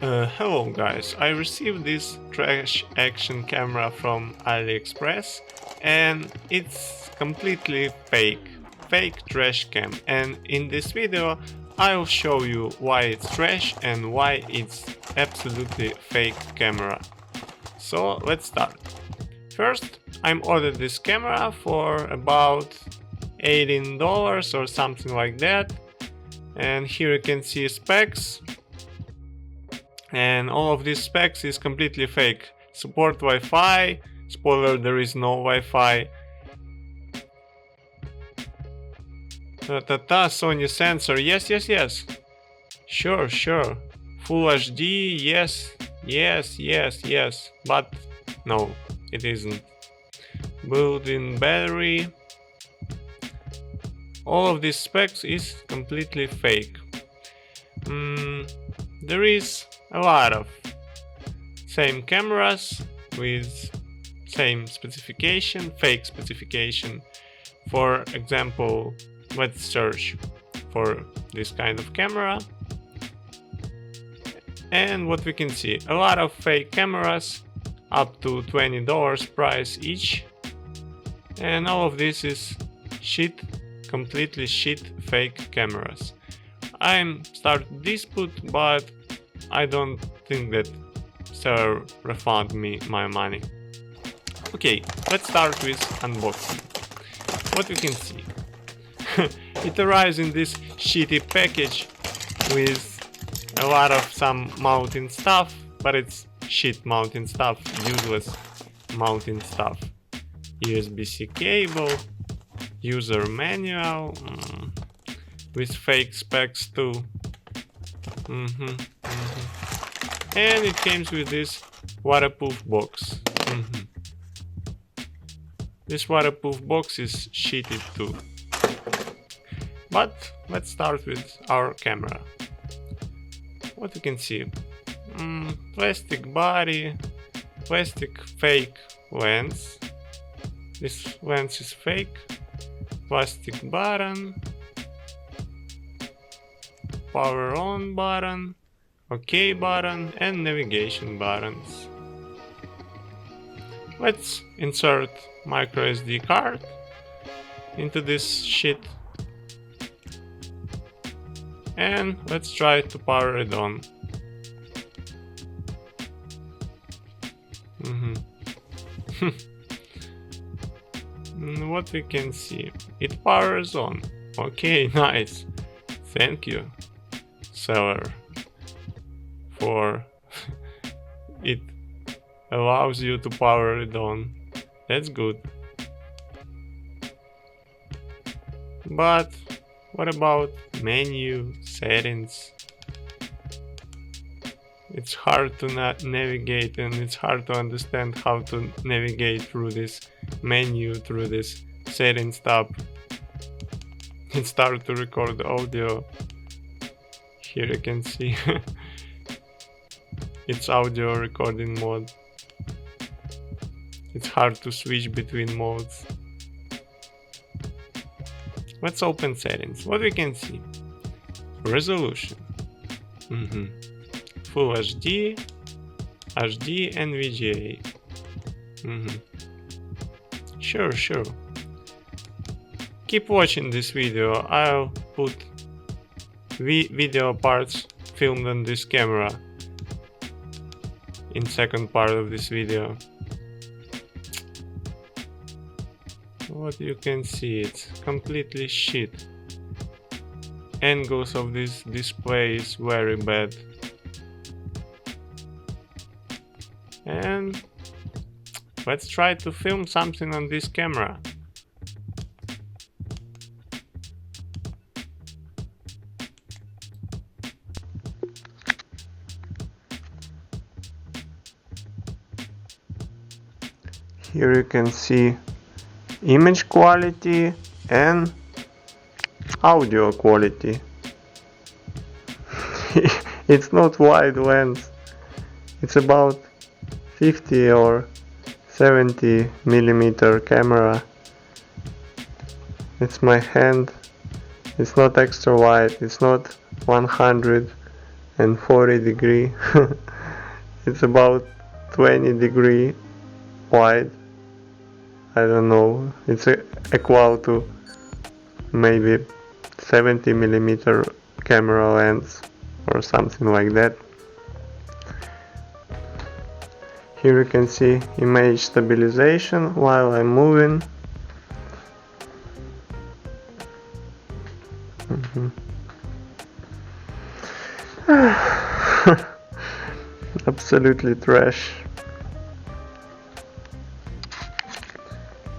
Hello guys, I received this trash action camera from AliExpress and it's completely fake trash cam, and in this video I'll show you why it's trash and why it's absolutely fake camera. So let's start. First, I'm ordered this camera for about $18 or something like that, and here you can see specs. And all of these specs is completely fake. Support Wi-Fi. Spoiler, there is no Wi-Fi. Sony sensor. Yes. Sure. Full HD. Yes. But no, it isn't. Built-in battery. All of these specs is completely fake. There is a lot of same cameras with same specification, fake specification. For example, let's search for this kind of camera, and what we can see, a lot of fake cameras up to $20 price each, and all of this is shit, completely shit fake cameras. I'm starting dispute, but I don't think that seller refund me my money. Okay, let's start with unboxing. What we can see, it arrives in this shitty package with a lot of some mounting stuff, but it's shit mounting stuff, useless mounting stuff. USB-C cable, user manual, with fake specs too. And it comes with this waterproof box. This waterproof box is shitty too. But let's start with our camera. What you can see, plastic body, plastic fake lens. This lens is fake. Plastic button, power on button, OK button, and navigation buttons. Let's insert micro SD card into this shit, and let's try to power it on. What we can see, it powers on. Okay, nice. Thank you, seller, for it allows you to power it on. That's good. But what about menu, settings? It's hard to navigate, and it's hard to understand how to navigate through this menu, through this settings tab. It started to record audio. Here you can see it's audio recording mode. It's hard to switch between modes. Let's open settings. What we can see, resolution, Full HD, HD and VGA. Sure. Keep watching this video. I'll put video parts filmed on this camera in second part of this video. What you can see, it's completely shit. Angles of this display is very bad. And let's try to film something on this camera. Here you can see image quality and audio quality. It's not wide lens, it's about 50 or 70 millimeter camera. It's my hand, it's not extra wide, it's not 100 and 40 degree. It's about 20 degree wide. I don't know, it's equal to maybe 70mm camera lens or something like that. Here you can see image stabilization while I'm moving. Absolutely trash.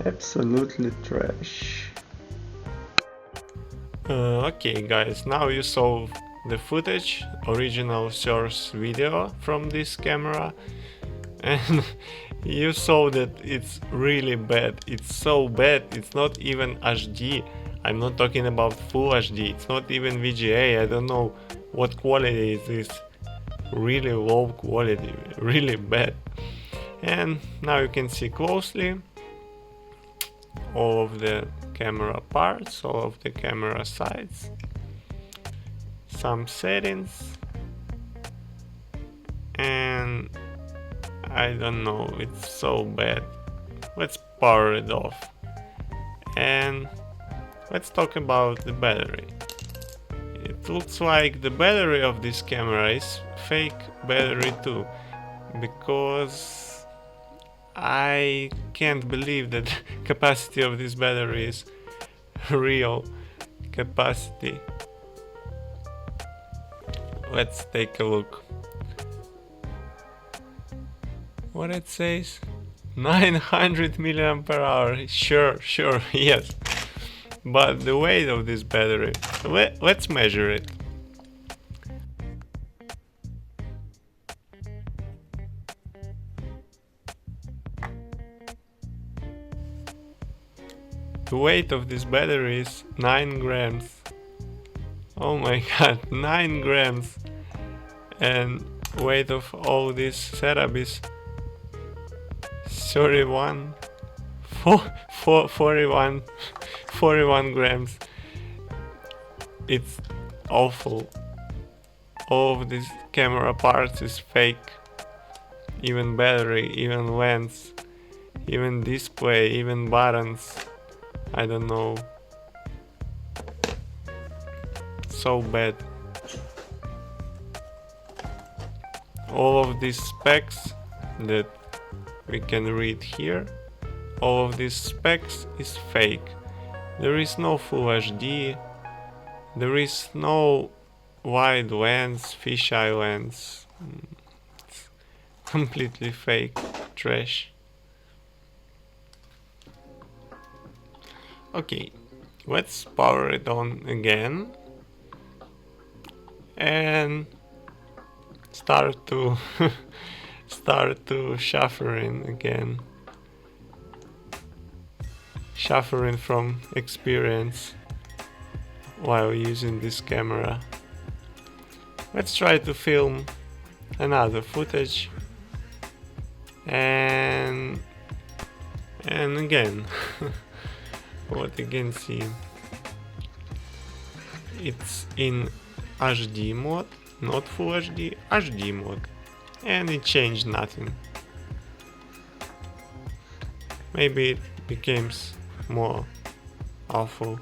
Absolutely trash. Okay guys, now you saw the footage, original source video from this camera, and you saw that it's really bad. It's so bad, it's not even HD. I'm not talking about full HD, it's not even VGA. I don't know what quality is this. Really low quality, really bad. And now you can see closely all of the camera parts, all of the camera sides, some settings, and I don't know, it's so bad. Let's power it off and let's talk about the battery. It looks like the battery of this camera is fake battery too, because I can't believe that capacity of this battery is real capacity. Let's take a look. What it says? 900 milliampere hour. Sure, yes. But the weight of this battery, let's measure it. The weight of this battery is 9 grams. Oh my god, 9 grams. And weight of all this setup is 41 grams. It's awful. All of these camera parts is fake. Even battery, even lens, even display, even buttons. I don't know. So bad. All of these specs that we can read here, all of these specs is fake. There is no full HD, there is no wide lens, fisheye lens. It's completely fake, trash. Okay, let's power it on again and start to shuffling again. Shuffling from experience while using this camera. Let's try to film another footage and again what you can see, it's in HD mode, not full HD, HD mode, and it changed nothing. Maybe it becomes more awful.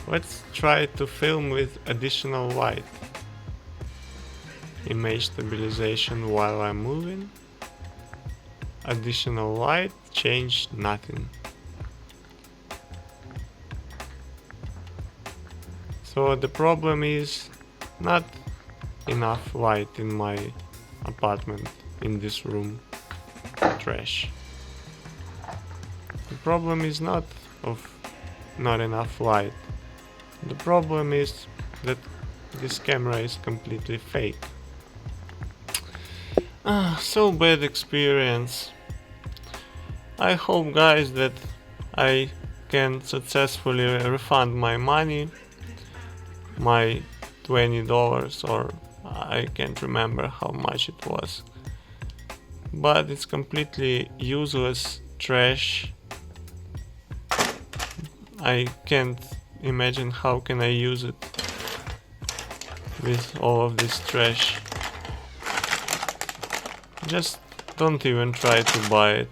Let's try to film with additional light. Image stabilization while I'm moving. Additional light, changed nothing. So the problem is not enough light in my apartment, in this room. Trash. The problem is not of not enough light. The problem is that this camera is completely fake. So bad experience. I hope guys that I can successfully refund my money, my $20, or I can't remember how much it was. But it's completely useless trash. I can't imagine how can I use it. with all of this trash. Just don't even try to buy it.